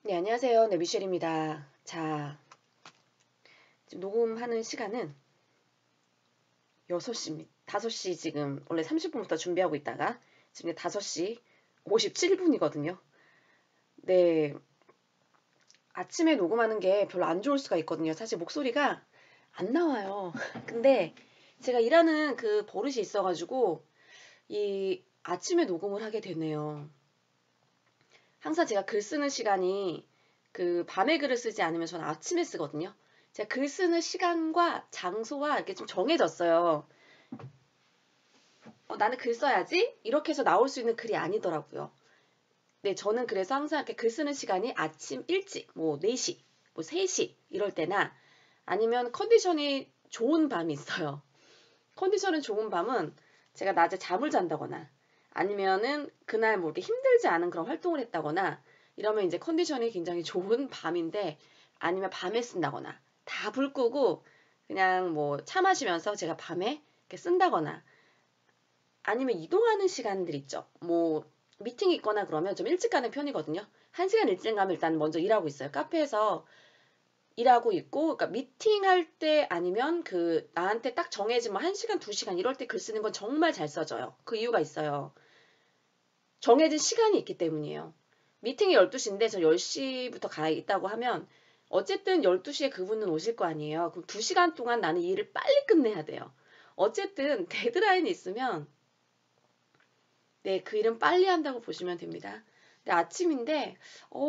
네, 안녕하세요. 네, 미셸입니다. 자, 지금 녹음하는 시간은 6시입니다. 5시 지금 원래 30분부터 준비하고 있다가 지금 5시 57분이거든요. 네, 아침에 녹음하는 게 별로 안 좋을 수가 있거든요. 사실 목소리가 안 나와요. 근데 제가 일하는 그 버릇이 있어가지고 이 아침에 녹음을 하게 되네요. 항상 제가 글 쓰는 시간이 그 밤에 글을 쓰지 않으면 저는 아침에 쓰거든요. 제가 글 쓰는 시간과 장소와 이렇게 좀 정해졌어요. 나는 글 써야지 이렇게 해서 나올 수 있는 글이 아니더라고요. 네, 저는 그래서 항상 이렇게 글 쓰는 시간이 아침 일찍 뭐 4시, 뭐 3시 이럴 때나 아니면 컨디션이 좋은 밤이 있어요. 컨디션은 좋은 밤은 제가 낮에 잠을 잔다거나 아니면은 그날 뭐 이렇게 힘들지 않은 그런 활동을 했다거나 이러면 이제 컨디션이 굉장히 좋은 밤인데 아니면 밤에 쓴다거나 다 불 끄고 그냥 뭐 차 마시면서 제가 밤에 이렇게 쓴다거나 아니면 이동하는 시간들 있죠. 뭐 미팅이 있거나 그러면 좀 일찍 가는 편이거든요. 1시간 일찍 가면 일단 먼저 일하고 있어요. 카페에서 일하고 있고, 그러니까 미팅할 때 아니면 그 나한테 딱 정해진 뭐 1시간, 2시간 이럴 때 글 쓰는 건 정말 잘 써져요. 그 이유가 있어요. 정해진 시간이 있기 때문이에요. 미팅이 12시인데 저 10시부터 가 있다고 하면 어쨌든 12시에 그분은 오실 거 아니에요. 그럼 2시간 동안 나는 일을 빨리 끝내야 돼요. 어쨌든 데드라인이 있으면 네, 그 일은 빨리 한다고 보시면 됩니다. 네, 아침인데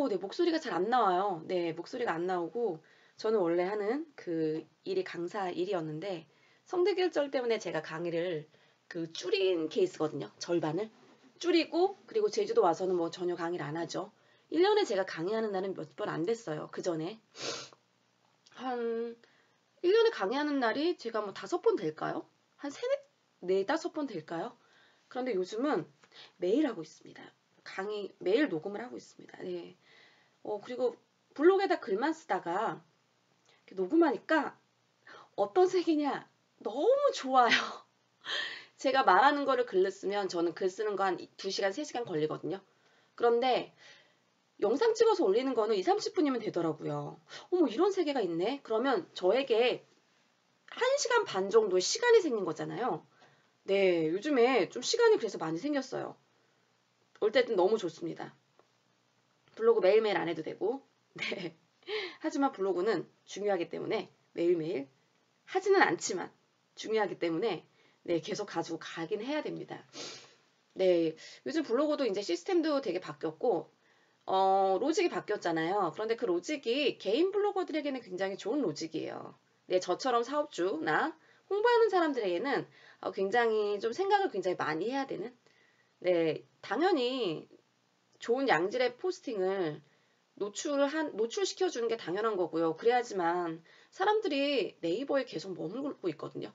네, 목소리가 잘 안 나와요. 네, 목소리가 안 나오고 저는 원래 하는 그 일이 강사 일이었는데 성대결절 때문에 제가 강의를 그 줄인 케이스거든요. 절반을 줄이고 그리고 제주도 와서는 뭐 전혀 강의를 안 하죠. 1년에 제가 강의하는 날은 몇 번 안 됐어요. 그 전에 한 1년에 강의하는 날이 제가 뭐 5번 될까요? 한 네다섯 번 될까요? 그런데 요즘은 매일 하고 있습니다. 강의 매일 녹음을 하고 있습니다. 네. 그리고 블로그에다 글만 쓰다가 녹음하니까 어떤 색이냐? 너무 좋아요. 제가 말하는 거를 글로 쓰면 저는 글 쓰는 거 한 2시간, 3시간 걸리거든요. 그런데 영상 찍어서 올리는 거는 2, 30분이면 되더라고요. 어머, 이런 세계가 있네? 그러면 저에게 1시간 반 정도의 시간이 생긴 거잖아요. 네, 요즘에 좀 시간이 그래서 많이 생겼어요. 올 때는 너무 좋습니다. 블로그 매일매일 안 해도 되고, 네. 하지만 블로그는 중요하기 때문에 매일매일 하지는 않지만 중요하기 때문에 네, 계속 가지고 가긴 해야 됩니다. 네, 요즘 블로그도 이제 시스템도 되게 바뀌었고, 로직이 바뀌었잖아요. 그런데 그 로직이 개인 블로거들에게는 굉장히 좋은 로직이에요. 네, 저처럼 사업주나 홍보하는 사람들에게는 굉장히 좀 생각을 굉장히 많이 해야 되는, 네, 당연히 좋은 양질의 포스팅을 노출시켜주는 게 당연한 거고요. 그래야지만 사람들이 네이버에 계속 머물고 있거든요.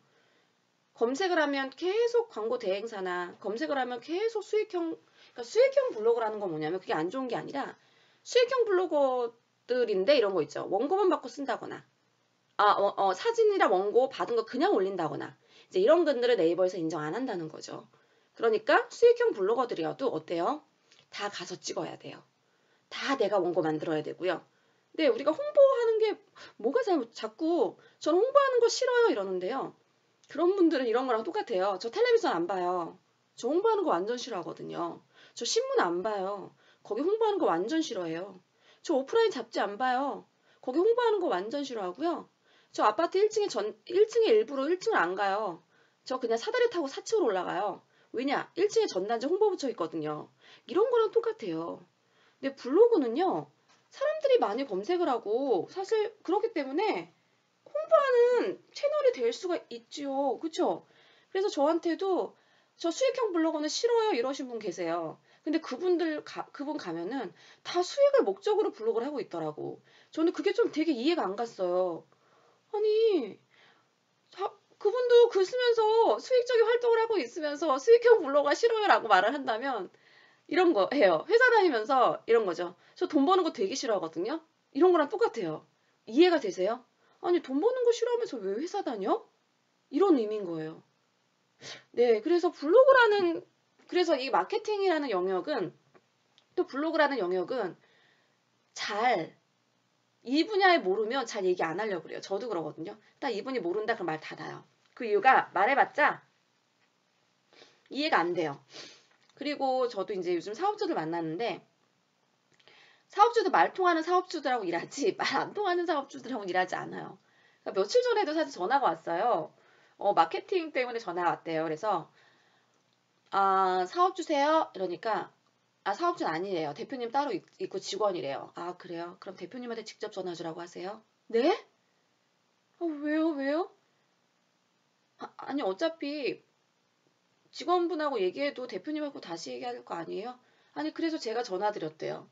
검색을 하면 계속 광고 대행사나 검색을 하면 계속 그러니까 수익형 블로거라는 건 뭐냐면 그게 안 좋은 게 아니라 수익형 블로거들인데 이런 거 있죠. 원고만 받고 쓴다거나, 사진이랑 원고 받은 거 그냥 올린다거나, 이제 이런 분들을 네이버에서 인정 안 한다는 거죠. 그러니까 수익형 블로거들이어도 어때요? 다 가서 찍어야 돼요. 다 내가 원고 만들어야 되고요. 네, 우리가 홍보하는 게 뭐가 자꾸 저는 홍보하는 거 싫어요 이러는데요. 그런 분들은 이런 거랑 똑같아요. 저 텔레비전 안 봐요. 저 홍보하는 거 완전 싫어하거든요. 저 신문 안 봐요. 거기 홍보하는 거 완전 싫어해요. 저 오프라인 잡지 안 봐요. 거기 홍보하는 거 완전 싫어하고요. 저 아파트 1층에 일부러 1층을 안 가요. 저 그냥 사다리 타고 4층으로 올라가요. 왜냐? 1층에 전단지 홍보 붙여 있거든요. 이런 거랑 똑같아요. 근데 블로그는요, 사람들이 많이 검색을 하고, 사실 그렇기 때문에 홍보하는 채널이 될 수가 있지요. 그쵸? 그래서 저한테도 저 수익형 블로거는 싫어요. 이러신 분 계세요. 근데 그분 가면은 다 수익을 목적으로 블로그를 하고 있더라고. 저는 그게 좀 되게 이해가 안 갔어요. 아니, 그분도 글 쓰면서 수익적인 활동을 하고 있으면서 수익형 블로거가 싫어요라고 말을 한다면 이런 거 해요. 회사 다니면서 이런 거죠. 저 돈 버는 거 되게 싫어하거든요. 이런 거랑 똑같아요. 이해가 되세요? 아니, 돈 버는 거 싫어하면서 왜 회사 다녀? 이런 의미인 거예요. 네, 그래서 이 마케팅이라는 영역은, 또 블로그라는 영역은 잘 이 분야에 모르면 잘 얘기 안 하려고 그래요. 저도 그러거든요. 딱 이분이 모른다 그럼 말 닫아요. 그 이유가 말해봤자 이해가 안 돼요. 그리고 저도 이제 요즘 사업주들 만났는데 사업주도 말 통하는 사업주들하고 일하지 말 안 통하는 사업주들하고 일하지 않아요. 그러니까 며칠 전에도 사실 전화가 왔어요. 마케팅 때문에 전화가 왔대요. 그래서 사업 주세요. 이러니까 사업주는 아니래요. 대표님 따로 있고 직원이래요. 아 그래요? 그럼 대표님한테 직접 전화 주라고 하세요. 네? 왜요? 왜요? 아니 어차피 직원분하고 얘기해도 대표님하고 다시 얘기할 거 아니에요? 아니 그래서 제가 전화 드렸대요.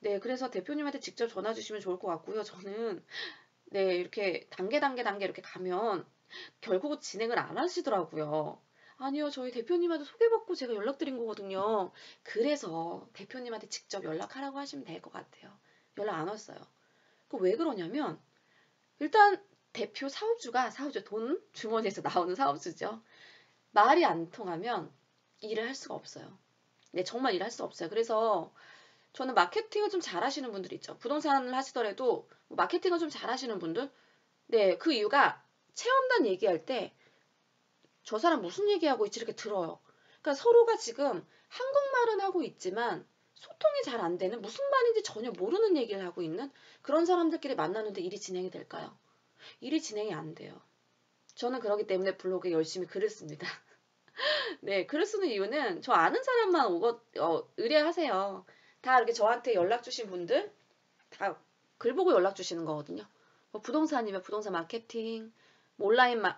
네, 그래서 대표님한테 직접 전화 주시면 좋을 것 같고요. 저는 네, 이렇게 단계 이렇게 가면 결국은 진행을 안 하시더라고요. 아니요, 저희 대표님한테 소개받고 제가 연락드린 거거든요. 그래서 대표님한테 직접 연락하라고 하시면 될 것 같아요. 연락 안 왔어요. 그 왜 그러냐면 일단 대표 사업주 돈 주머니에서 나오는 사업주죠. 말이 안 통하면 일을 할 수가 없어요. 네, 정말 일을 할 수 없어요. 그래서 저는 마케팅을 좀 잘하시는 분들 있죠. 부동산을 하시더라도 마케팅을 좀 잘하시는 분들. 네, 그 이유가 체험단 얘기할 때 저 사람 무슨 얘기하고 있지 이렇게 들어요. 그러니까 서로가 지금 한국말은 하고 있지만 소통이 잘 안 되는 무슨 말인지 전혀 모르는 얘기를 하고 있는 그런 사람들끼리 만나는데 일이 진행이 될까요? 일이 진행이 안 돼요. 저는 그러기 때문에 블로그에 열심히 글을 씁니다. 네, 글을 쓰는 이유는 저 아는 사람만 의뢰하세요. 다 이렇게 저한테 연락 주신 분들 다 글 보고 연락 주시는 거거든요. 뭐 부동산이면 부동산 마케팅, 뭐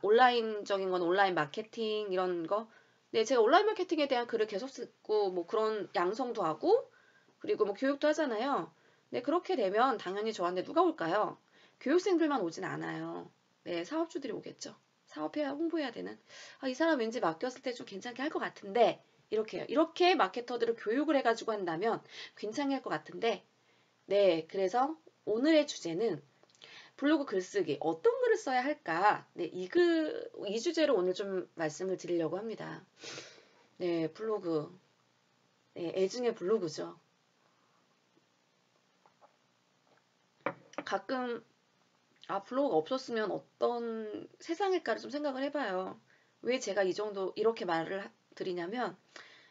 온라인적인 건 온라인 마케팅 이런 거. 네, 제가 온라인 마케팅에 대한 글을 계속 쓰고 뭐 그런 양성도 하고 그리고 뭐 교육도 하잖아요. 네, 그렇게 되면 당연히 저한테 누가 올까요? 교육생들만 오진 않아요. 네, 사업주들이 오겠죠. 사업해야 홍보해야 되는. 이 사람 왠지 맡겼을 때 좀 괜찮게 할 것 같은데 이렇게요. 이렇게 마케터들을 교육을 해가지고 한다면 괜찮게 할 것 같은데 네, 그래서 오늘의 주제는 블로그 글쓰기 어떤 글을 써야 할까? 네, 이 주제로 오늘 좀 말씀을 드리려고 합니다. 네, 블로그. 네, 애증의 블로그죠. 가끔 블로그가 없었으면 어떤 세상일까를 좀 생각을 해봐요. 왜 제가 이 정도 이렇게 말을 드리냐면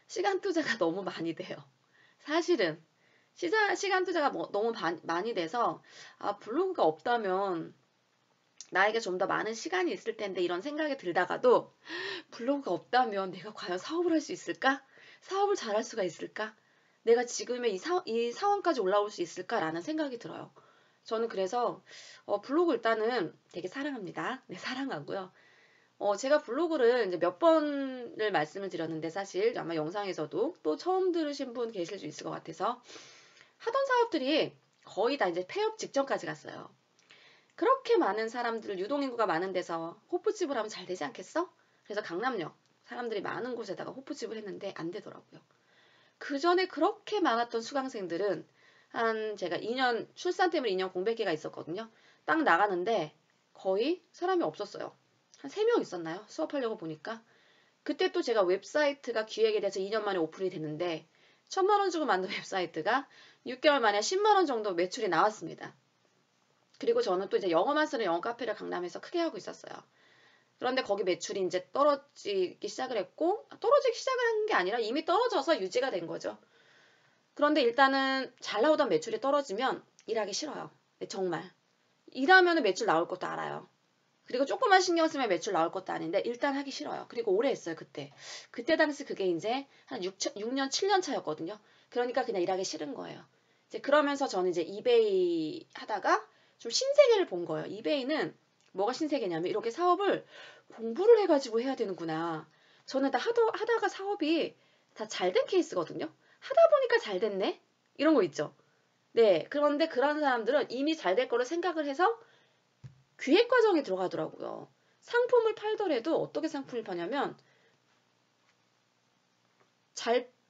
시간 투자가 너무 많이 돼요. 사실은 시간 투자가 너무 많이 돼서 블로그가 없다면 나에게 좀 더 많은 시간이 있을 텐데 이런 생각이 들다가도 블로그가 없다면 내가 과연 사업을 할 수 있을까? 사업을 잘할 수가 있을까? 내가 지금의 이 상황까지 올라올 수 있을까라는 생각이 들어요. 저는 그래서 블로그 일단은 되게 사랑합니다. 네, 사랑하고요. 제가 블로그를 이제 몇 번을 말씀을 드렸는데 사실 아마 영상에서도 또 처음 들으신 분 계실 수 있을 것 같아서 하던 사업들이 거의 다 이제 폐업 직전까지 갔어요. 그렇게 많은 사람들, 유동인구가 많은 데서 호프집을 하면 잘 되지 않겠어? 그래서 강남역, 사람들이 많은 곳에다가 호프집을 했는데 안 되더라고요. 그 전에 그렇게 많았던 수강생들은 제가 2년, 출산 때문에 2년 공백기가 있었거든요. 딱 나가는데 거의 사람이 없었어요. 한 3명 있었나요? 수업하려고 보니까. 그때 또 제가 웹사이트가 기획에 대해서 2년 만에 오픈이 됐는데 1,000만 원 주고 만든 웹사이트가 6개월 만에 10만 원 정도 매출이 나왔습니다. 그리고 저는 또 이제 영어만 쓰는 영어 카페를 강남에서 크게 하고 있었어요. 그런데 거기 매출이 이제 떨어지기 시작을 했고, 떨어지기 시작을 한 게 아니라 이미 떨어져서 유지가 된 거죠. 그런데 일단은 잘 나오던 매출이 떨어지면 일하기 싫어요. 네, 정말. 일하면 매출 나올 것도 알아요. 그리고 조금만 신경 쓰면 매출 나올 것도 아닌데 일단 하기 싫어요. 그리고 오래 했어요, 그때. 그때 당시 그게 이제 한 6년, 7년 차였거든요. 그러니까 그냥 일하기 싫은 거예요. 이제 그러면서 저는 이제 이베이 하다가 좀 신세계를 본 거예요. 이베이는 뭐가 신세계냐면 이렇게 사업을 공부를 해가지고 해야 되는구나. 저는 다 하다가 사업이 다 잘 된 케이스거든요. 하다 보니까 잘 됐네? 이런 거 있죠. 네. 그런데 그런 사람들은 이미 잘 될 거를 생각을 해서 기획 과정에 들어가더라고요. 상품을 팔더라도 어떻게 상품을 파냐면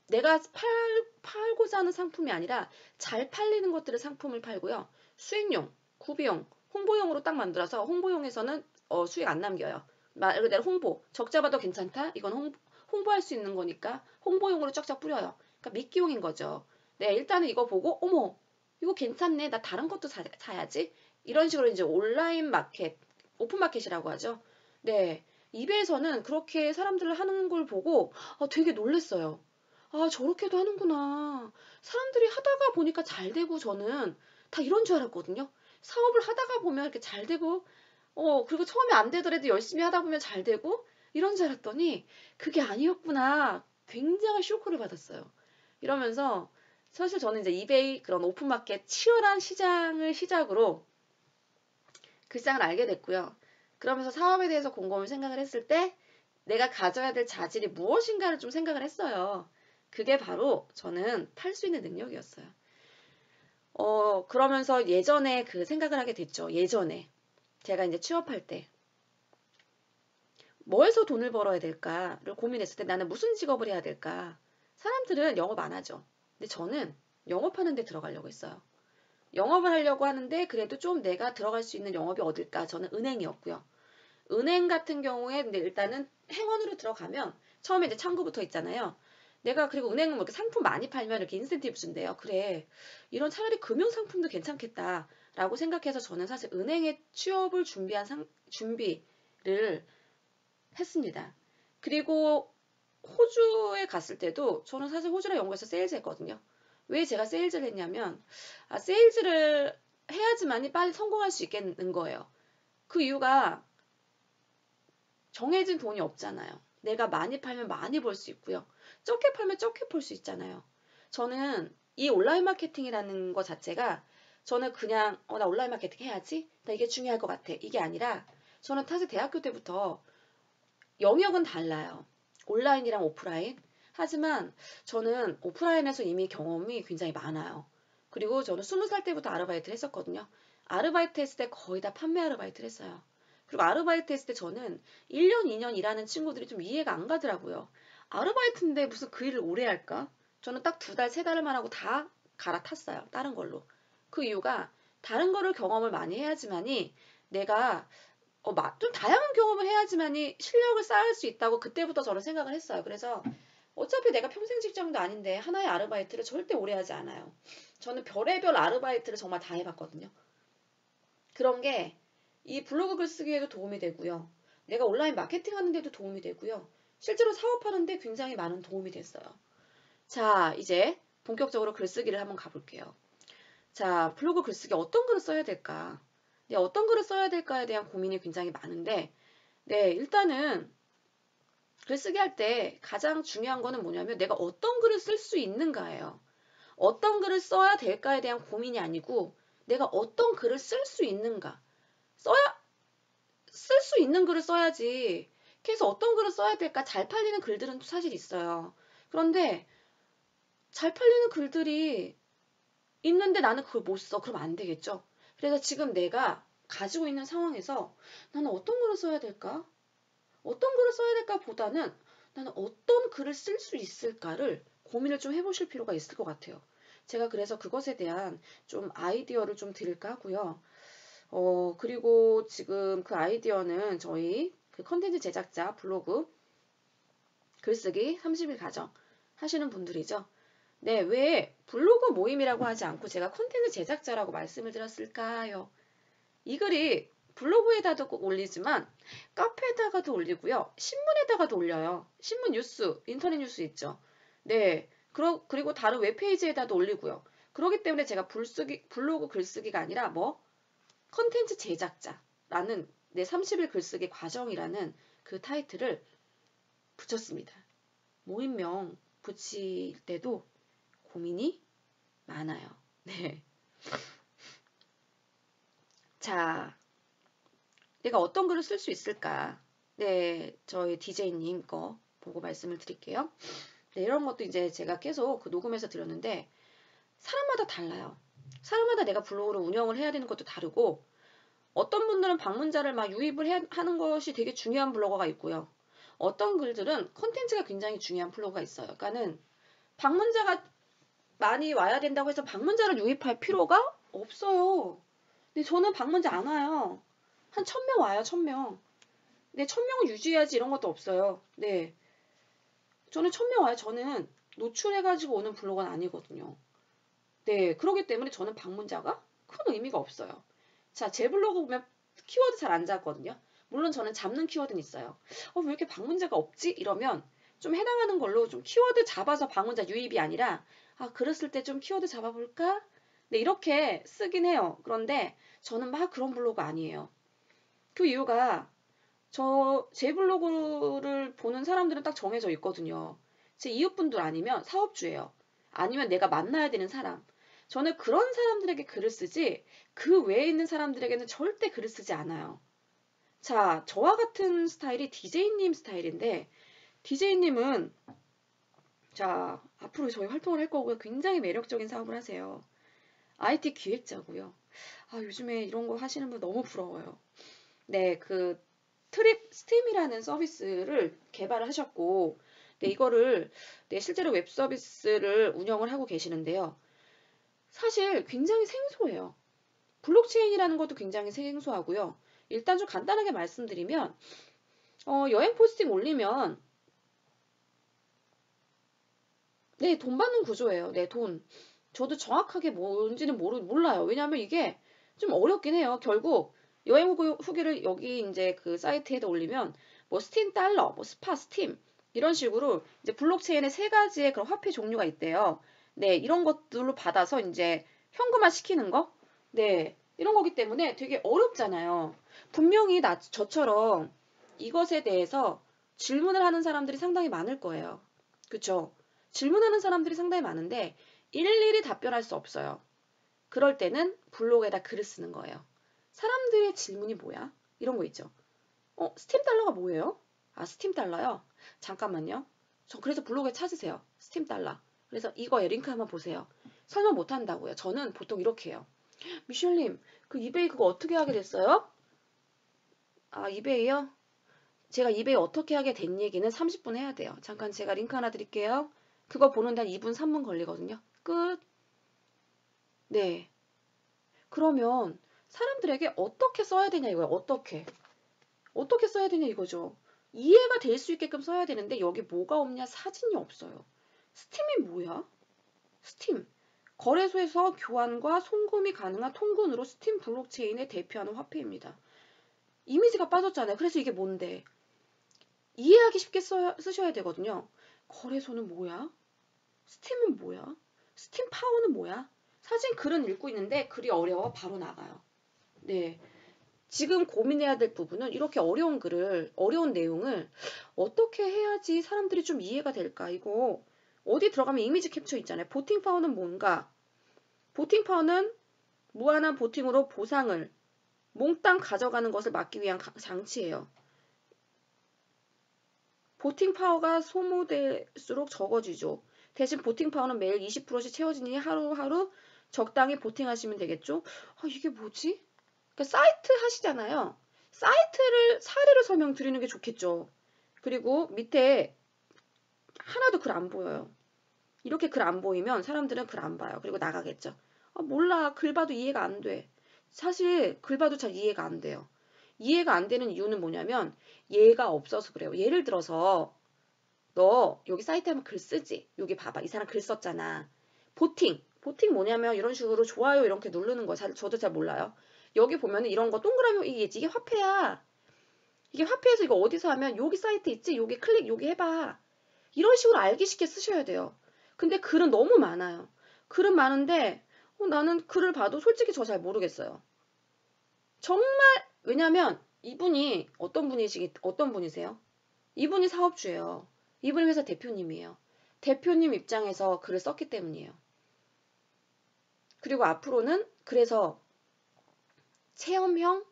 내가 팔고자 하는 상품이 아니라 잘 팔리는 것들을 상품을 팔고요. 수익용, 구비용, 홍보용으로 딱 만들어서 홍보용에서는 수익 안 남겨요. 말 그대로 홍보, 적자 봐도 괜찮다? 이건 홍보할 수 있는 거니까 홍보용으로 쫙쫙 뿌려요. 그러니까 미끼용인 거죠. 네, 일단은 이거 보고 어머 이거 괜찮네. 나 다른 것도 사야지. 이런 식으로 이제 온라인 마켓, 오픈 마켓이라고 하죠. 네. 이베이에서는 그렇게 사람들을 하는 걸 보고 되게 놀랐어요. 아, 저렇게도 하는구나. 사람들이 하다가 보니까 잘 되고 저는 다 이런 줄 알았거든요. 사업을 하다가 보면 이렇게 잘 되고, 그리고 처음에 안 되더라도 열심히 하다 보면 잘 되고, 이런 줄 알았더니 그게 아니었구나. 굉장히 쇼크를 받았어요. 이러면서 사실 저는 이제 이베이 그런 오픈마켓 치열한 시장을 시작으로 그 시장을 알게 됐고요. 그러면서 사업에 대해서 곰곰이 생각을 했을 때 내가 가져야 될 자질이 무엇인가를 좀 생각을 했어요. 그게 바로 저는 팔 수 있는 능력이었어요. 그러면서 예전에 그 생각을 하게 됐죠. 예전에 제가 이제 취업할 때 뭐해서 돈을 벌어야 될까를 고민했을 때 나는 무슨 직업을 해야 될까? 사람들은 영업 안 하죠. 근데 저는 영업하는 데 들어가려고 했어요. 영업을 하려고 하는데 그래도 좀 내가 들어갈 수 있는 영업이 어딜까? 저는 은행이었고요. 은행 같은 경우에 근데 일단은 행원으로 들어가면 처음에 이제 창구부터 있잖아요. 내가 그리고 은행은 뭐 이렇게 상품 많이 팔면 이렇게 인센티브 준대요. 그래. 이런 차라리 금융 상품도 괜찮겠다라고 생각해서 저는 사실 은행에 취업을 준비를 했습니다. 그리고 호주에 갔을 때도 저는 사실 호주랑 영국에서 세일즈 했거든요. 왜 제가 세일즈를 했냐면 세일즈를 해야지만이 빨리 성공할 수 있겠는 거예요. 그 이유가 정해진 돈이 없잖아요. 내가 많이 팔면 많이 벌 수 있고요. 적게 팔면 적게 벌 수 있잖아요. 저는 이 온라인 마케팅이라는 것 자체가 저는 그냥 나 온라인 마케팅 해야지. 나 이게 중요할 것 같아. 이게 아니라 저는 사실 대학교 때부터 영역은 달라요. 온라인이랑 오프라인. 하지만 저는 오프라인에서 이미 경험이 굉장히 많아요. 그리고 저는 20살 때부터 아르바이트를 했었거든요. 아르바이트 했을 때 거의 다 판매 아르바이트를 했어요. 그리고 아르바이트 했을 때 저는 1년, 2년 일하는 친구들이 좀 이해가 안 가더라고요. 아르바이트인데 무슨 그 일을 오래 할까? 저는 딱 2달, 3달만 하고 다 갈아탔어요. 다른 걸로. 그 이유가 다른 거를 경험을 많이 해야지만이 내가 좀 다양한 경험을 해야지만이 실력을 쌓을 수 있다고 그때부터 저는 생각을 했어요. 그래서 어차피 내가 평생 직장도 아닌데 하나의 아르바이트를 절대 오래 하지 않아요. 저는 별의별 아르바이트를 정말 다 해봤거든요. 그런 게 이 블로그 글쓰기에도 도움이 되고요. 내가 온라인 마케팅 하는데도 도움이 되고요. 실제로 사업하는데 굉장히 많은 도움이 됐어요. 자, 이제 본격적으로 글쓰기를 한번 가볼게요. 자, 블로그 글쓰기 어떤 글을 써야 될까? 네, 어떤 글을 써야 될까에 대한 고민이 굉장히 많은데 네, 일단은 글쓰기 할 때 가장 중요한 거는 뭐냐면 내가 어떤 글을 쓸 수 있는가예요. 어떤 글을 써야 될까에 대한 고민이 아니고 내가 어떤 글을 쓸 수 있는가. 쓸 수 있는 글을 써야지. 그래서 어떤 글을 써야 될까? 잘 팔리는 글들은 사실 있어요. 그런데 잘 팔리는 글들이 있는데 나는 그걸 못 써. 그럼 안 되겠죠? 그래서 지금 내가 가지고 있는 상황에서 나는 어떤 글을 써야 될까? 어떤 글을 써야 될까 보다는 나는 어떤 글을 쓸 수 있을까를 고민을 좀 해보실 필요가 있을 것 같아요. 제가 그래서 그것에 대한 좀 아이디어를 좀 드릴까 하고요. 그리고 지금 그 아이디어는 저희 그 컨텐츠 제작자 블로그 글쓰기 30일 가정 하시는 분들이죠. 네, 왜 블로그 모임이라고 하지 않고 제가 컨텐츠 제작자라고 말씀을 드렸을까요? 이 글이 블로그에다도 올리지만 카페에다가도 올리고요. 신문에다가도 올려요. 신문 뉴스, 인터넷 뉴스 있죠. 네. 그리고 다른 웹페이지에다도 올리고요. 그렇기 때문에 제가 블로그 글쓰기가 아니라 컨텐츠 제작자라는 내 30일 글쓰기 과정이라는 그 타이틀을 붙였습니다. 모임명 붙일 때도 고민이 많아요. 네. 자, 내가 어떤 글을 쓸 수 있을까? 네, 저희 DJ님 거 보고 말씀을 드릴게요. 네, 이런 것도 이제 제가 계속 그 녹음해서 드렸는데 사람마다 달라요. 사람마다 내가 블로그를 운영을 해야 되는 것도 다르고 어떤 분들은 방문자를 막 유입을 하는 것이 되게 중요한 블로거가 있고요. 어떤 글들은 컨텐츠가 굉장히 중요한 블로그가 있어요. 그러니까는 방문자가 많이 와야 된다고 해서 방문자를 유입할 필요가 없어요. 근데 저는 방문자 안 와요. 한 1000명 와요, 1000명. 네, 1000명을 유지해야지 이런 것도 없어요. 네. 저는 1000명 와요. 저는 노출해가지고 오는 블로그는 아니거든요. 네, 그렇기 때문에 저는 방문자가 큰 의미가 없어요. 자, 제 블로그 보면 키워드 잘 안 잡거든요. 물론 저는 잡는 키워드는 있어요. 왜 이렇게 방문자가 없지? 이러면 좀 해당하는 걸로 좀 키워드 잡아서 방문자 유입이 아니라 글을 쓸 때 좀 키워드 잡아볼까? 네, 이렇게 쓰긴 해요. 그런데 저는 막 그런 블로그 아니에요. 그 이유가 제 블로그를 보는 사람들은 딱 정해져 있거든요. 제 이웃분들 아니면 사업주예요. 아니면 내가 만나야 되는 사람. 저는 그런 사람들에게 글을 쓰지 그 외에 있는 사람들에게는 절대 글을 쓰지 않아요. 자, 저와 같은 스타일이 DJ님 스타일인데 DJ님은 자, 앞으로 저희 활동을 할 거고요. 굉장히 매력적인 사업을 하세요. IT 기획자고요. 요즘에 이런 거 하시는 분 너무 부러워요. 네, 그 트립 스팀이라는 서비스를 개발을 하셨고, 네, 이거를 실제로 웹 서비스를 운영을 하고 계시는데요. 사실 굉장히 생소해요. 블록체인이라는 것도 굉장히 생소하고요. 일단 좀 간단하게 말씀드리면 여행 포스팅 올리면 네, 돈 받는 구조예요. 네, 돈. 저도 정확하게 뭔지는 몰라요. 왜냐하면 이게 좀 어렵긴 해요. 결국 여행 후기를 여기 이제 그 사이트에다 올리면 뭐 스팀 달러, 뭐 스파 스팀 이런 식으로 이제 블록체인에 세 가지의 그런 화폐 종류가 있대요. 네, 이런 것들로 받아서 이제 현금화 시키는 거. 네, 이런 거기 때문에 되게 어렵잖아요. 분명히 저처럼 이것에 대해서 질문을 하는 사람들이 상당히 많을 거예요. 그쵸? 질문하는 사람들이 상당히 많은데 일일이 답변할 수 없어요. 그럴 때는 블로그에다 글을 쓰는 거예요. 사람들의 질문이 뭐야? 이런 거 있죠. 스팀 달러가 뭐예요? 스팀 달러요? 잠깐만요. 그래서 블로그에 찾으세요. 스팀 달러. 그래서 이거에 링크 한번 보세요. 설명 못 한다고요. 저는 보통 이렇게 해요. 미셸님, 그 이베이 그거 어떻게 하게 됐어요? 이베이요? 제가 이베이 어떻게 하게 된 얘기는 30분 해야 돼요. 잠깐 제가 링크 하나 드릴게요. 그거 보는데 한 2분, 3분 걸리거든요. 끝. 네. 그러면 사람들에게 어떻게 써야 되냐 이거예요. 어떻게 써야 되냐 이거죠. 이해가 될 수 있게끔 써야 되는데 여기 뭐가 없냐? 사진이 없어요. 스팀이 뭐야? 스팀. 거래소에서 교환과 송금이 가능한 통근으로 스팀 블록체인을 대표하는 화폐입니다. 이미지가 빠졌잖아요. 그래서 이게 뭔데? 이해하기 쉽게 쓰셔야 되거든요. 거래소는 뭐야? 스팀은 뭐야? 스팀 파워는 뭐야? 사진 글은 읽고 있는데 글이 어려워 바로 나가요. 네. 지금 고민해야 될 부분은 이렇게 어려운 내용을 어떻게 해야지 사람들이 좀 이해가 될까? 이거 어디 들어가면 이미지 캡처 있잖아요. 보팅 파워는 뭔가? 보팅 파워는 무한한 보팅으로 보상을 몽땅 가져가는 것을 막기 위한 장치예요. 보팅 파워가 소모될수록 적어지죠. 대신 보팅 파워는 매일 20%씩 채워지니 하루하루 적당히 보팅하시면 되겠죠. 이게 뭐지? 그러니까 사이트 하시잖아요. 사이트를 사례를 설명드리는 게 좋겠죠. 그리고 밑에 하나도 글 안 보여요. 이렇게 글 안 보이면 사람들은 글 안 봐요. 그리고 나가겠죠. 몰라. 글 봐도 이해가 안 돼. 사실 글 봐도 잘 이해가 안 돼요. 이해가 안 되는 이유는 뭐냐면 얘가 없어서 그래요. 예를 들어서 너 여기 사이트 하면 글 쓰지? 여기 봐봐. 이 사람 글 썼잖아. 보팅 뭐냐면 이런 식으로 좋아요 이렇게 누르는 거 저도 잘 몰라요. 여기 보면은 이런 거 동그라미 이게 화폐야. 이게 화폐에서 이거 어디서 하면 여기 사이트 있지? 여기 클릭 여기 해봐. 이런 식으로 알기 쉽게 쓰셔야 돼요. 근데 글은 너무 많아요. 글은 많은데 나는 글을 봐도 솔직히 저 잘 모르겠어요. 정말 왜냐면 이분이 어떤 분이세요? 이분이 사업주예요. 이분이 회사 대표님이에요. 대표님 입장에서 글을 썼기 때문이에요. 그리고 앞으로는 그래서 체험형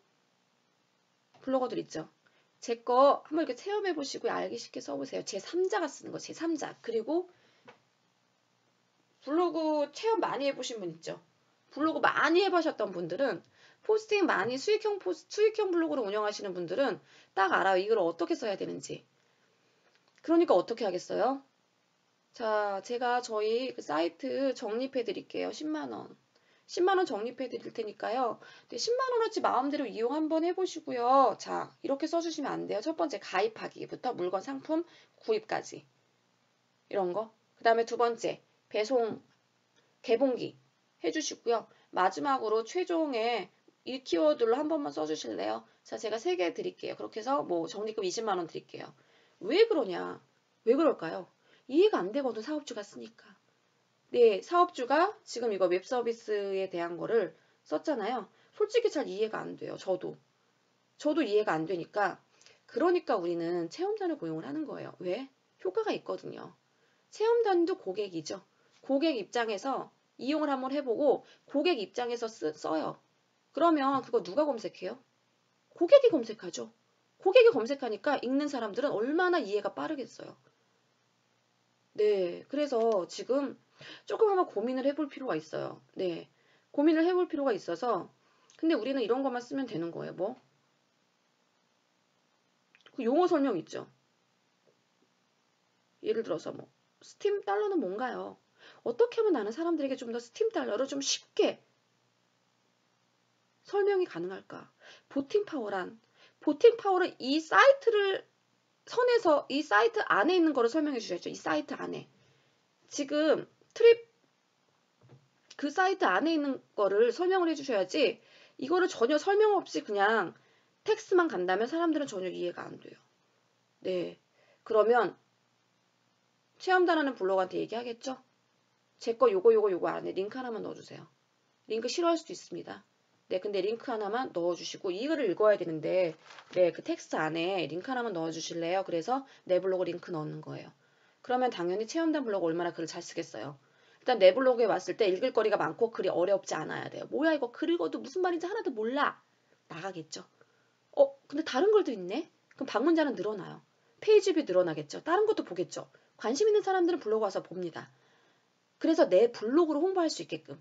블로거들 있죠. 제 거 한번 이렇게 체험해 보시고 알기 쉽게 써보세요. 제3자가 쓰는 거, 제3자. 그리고 블로그 체험 많이 해보신 분 있죠. 블로그 많이 해보셨던 분들은 포스팅 많이 수익형 블로그를 운영하시는 분들은 딱 알아요. 이걸 어떻게 써야 되는지. 그러니까 어떻게 하겠어요? 자, 제가 저희 그 사이트 적립해 드릴게요. 10만원. 10만원 적립해 드릴 테니까요. 10만원어치 마음대로 이용 한번 해보시고요. 자, 이렇게 써주시면 안 돼요. 첫 번째, 가입하기부터 물건 상품 구입까지. 이런 거. 그 다음에 두 번째, 배송, 개봉기. 해주시고요. 마지막으로 최종에 이 키워드로 한 번만 써주실래요? 자, 제가 3개 드릴게요. 그렇게 해서 뭐 적립금 20만 원 드릴게요. 왜 그러냐? 왜 그럴까요? 이해가 안 되거든, 사업주가 쓰니까. 네, 사업주가 지금 이거 웹 서비스에 대한 거를 썼잖아요. 솔직히 잘 이해가 안 돼요. 저도 이해가 안 되니까. 그러니까 우리는 체험단을 고용을 하는 거예요. 왜? 효과가 있거든요. 체험단도 고객이죠. 고객 입장에서 이용을 한번 해보고 고객 입장에서 써요. 그러면 그거 누가 검색해요? 고객이 검색하죠. 고객이 검색하니까 읽는 사람들은 얼마나 이해가 빠르겠어요. 네, 그래서 지금 조금 한번 고민을 해볼 필요가 있어요. 네, 고민을 해볼 필요가 있어서 근데 우리는 이런 것만 쓰면 되는 거예요. 뭐? 그 용어 설명 있죠. 예를 들어서 뭐 스팀 달러는 뭔가요? 어떻게 하면 나는 사람들에게 좀 더 스팀 달러를 좀 쉽게 설명이 가능할까? 보팅 파워란 보팅 파워를 이 사이트를 선에서 이 사이트 안에 있는 거를 설명해 주셔야죠. 이 사이트 안에. 지금 트립 그 사이트 안에 있는 거를 설명을 해 주셔야지 이거를 전혀 설명 없이 그냥 텍스트만 간다면 사람들은 전혀 이해가 안 돼요. 네. 그러면 체험단하는 블로그한테 얘기하겠죠? 제 거 요거 안에 링크 하나만 넣어주세요. 링크 싫어할 수도 있습니다. 네, 근데 링크 하나만 넣어주시고 이거를 읽어야 되는데 네, 그 텍스트 안에 링크 하나만 넣어주실래요? 그래서 내 블로그 링크 넣는 거예요. 그러면 당연히 체험단 블로그 얼마나 글을 잘 쓰겠어요. 일단 내 블로그에 왔을 때 읽을 거리가 많고 글이 어렵지 않아야 돼요. 뭐야 이거 글 읽어도 무슨 말인지 하나도 몰라. 나가겠죠. 근데 다른 글도 있네? 그럼 방문자는 늘어나요. 페이지 뷰 늘어나겠죠. 다른 것도 보겠죠. 관심 있는 사람들은 블로그 와서 봅니다. 그래서 내 블로그로 홍보할 수 있게끔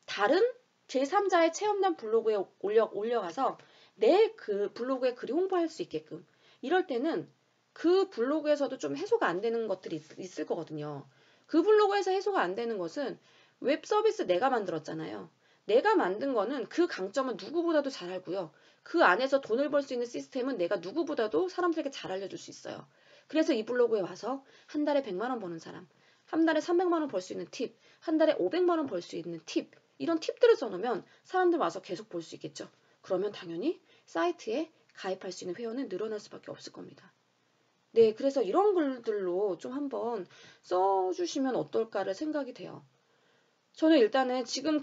다른 제3자의 체험단 블로그에 올려가서 내 그 블로그에 글이 홍보할 수 있게끔 이럴 때는 그 블로그에서도 좀 해소가 안 되는 것들이 있을 거거든요. 그 블로그에서 해소가 안 되는 것은 웹 서비스 내가 만들었잖아요. 내가 만든 거는 그 강점은 누구보다도 잘 알고요. 그 안에서 돈을 벌 수 있는 시스템은 내가 누구보다도 사람들에게 잘 알려줄 수 있어요. 그래서 이 블로그에 와서 한 달에 100만 원 버는 사람, 한 달에 300만 원 벌 수 있는 팁, 한 달에 500만 원 벌 수 있는 팁, 이런 팁들을 써놓으면 사람들 와서 계속 볼 수 있겠죠. 그러면 당연히 사이트에 가입할 수 있는 회원은 늘어날 수밖에 없을 겁니다. 네, 그래서 이런 글들로 좀 한번 써주시면 어떨까를 생각이 돼요. 저는 일단은 지금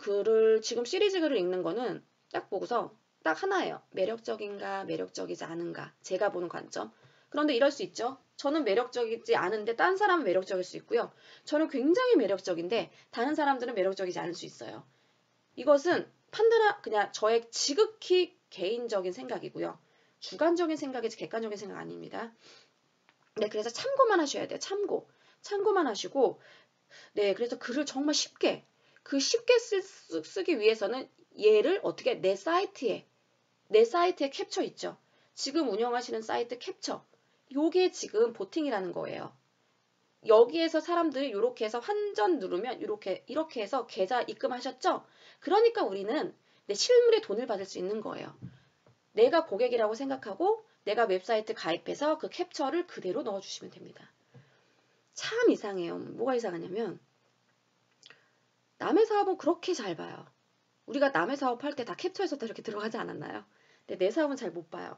시리즈 글을 읽는 거는 딱 보고서 딱 하나예요. 매력적인가, 매력적이지 않은가. 제가 보는 관점. 그런데 이럴 수 있죠. 저는 매력적이지 않은데 딴 사람은 매력적일 수 있고요. 저는 굉장히 매력적인데 다른 사람들은 매력적이지 않을 수 있어요. 이것은 그냥 저의 지극히 개인적인 생각이고요. 주관적인 생각이지 객관적인 생각 아닙니다. 네, 그래서 참고만 하셔야 돼요. 참고만 하시고, 네, 그래서 글을 정말 쉽게 쓰기 위해서는 얘를 어떻게 내 사이트에 캡처 있죠. 지금 운영하시는 사이트 캡처. 요게 지금 보팅이라는 거예요. 여기에서 사람들이 이렇게 해서 환전 누르면 이렇게 해서 계좌 입금하셨죠? 그러니까 우리는 내 실물의 돈을 받을 수 있는 거예요. 내가 고객이라고 생각하고 내가 웹사이트 가입해서 그 캡처를 그대로 넣어주시면 됩니다. 참 이상해요. 뭐가 이상하냐면 남의 사업은 그렇게 잘 봐요. 우리가 남의 사업할 때 다 캡처해서 다 이렇게 들어가지 않았나요? 근데 내 사업은 잘 못 봐요.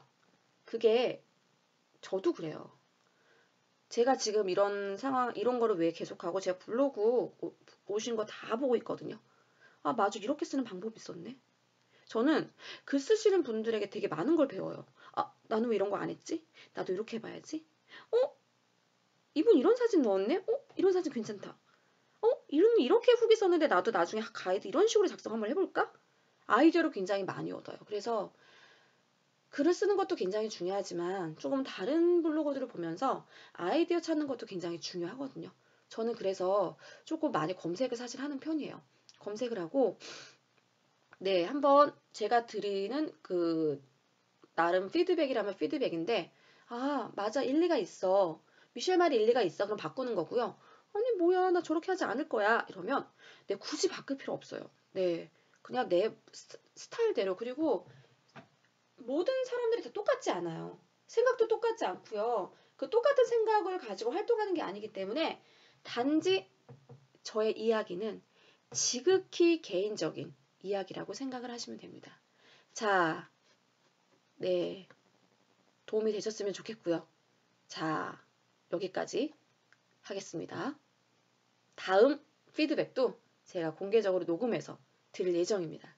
그게 저도 그래요. 제가 지금 이런 거를 왜 계속하고 제가 블로그 오신 거 다 보고 있거든요. 아, 맞아. 이렇게 쓰는 방법이 있었네. 저는 글 쓰시는 분들에게 되게 많은 걸 배워요. 아, 나는 왜 이런 거 안 했지? 나도 이렇게 해봐야지. 어? 이분 이런 사진 넣었네? 이런 사진 괜찮다. 이렇게 후기 썼는데 나도 나중에 가이드 이런 식으로 작성 한번 해볼까? 아이디어를 굉장히 많이 얻어요. 그래서 글을 쓰는 것도 굉장히 중요하지만 조금 다른 블로거들을 보면서 아이디어 찾는 것도 굉장히 중요하거든요. 저는 그래서 조금 많이 검색을 사실 하는 편이에요. 검색을 하고 네, 한번 제가 드리는 그 나름 피드백이라면 피드백인데 아, 맞아. 일리가 있어. 미셸 말이 일리가 있어. 그럼 바꾸는 거고요. 아니, 뭐야. 나 저렇게 하지 않을 거야. 이러면 네, 굳이 바꿀 필요 없어요. 네. 그냥 내 스타일대로 그리고 모든 사람들이 다 똑같지 않아요. 생각도 똑같지 않고요. 그 똑같은 생각을 가지고 활동하는 게 아니기 때문에 단지 저의 이야기는 지극히 개인적인 이야기라고 생각을 하시면 됩니다. 자, 네. 도움이 되셨으면 좋겠고요. 자, 여기까지 하겠습니다. 다음 피드백도 제가 공개적으로 녹음해서 드릴 예정입니다.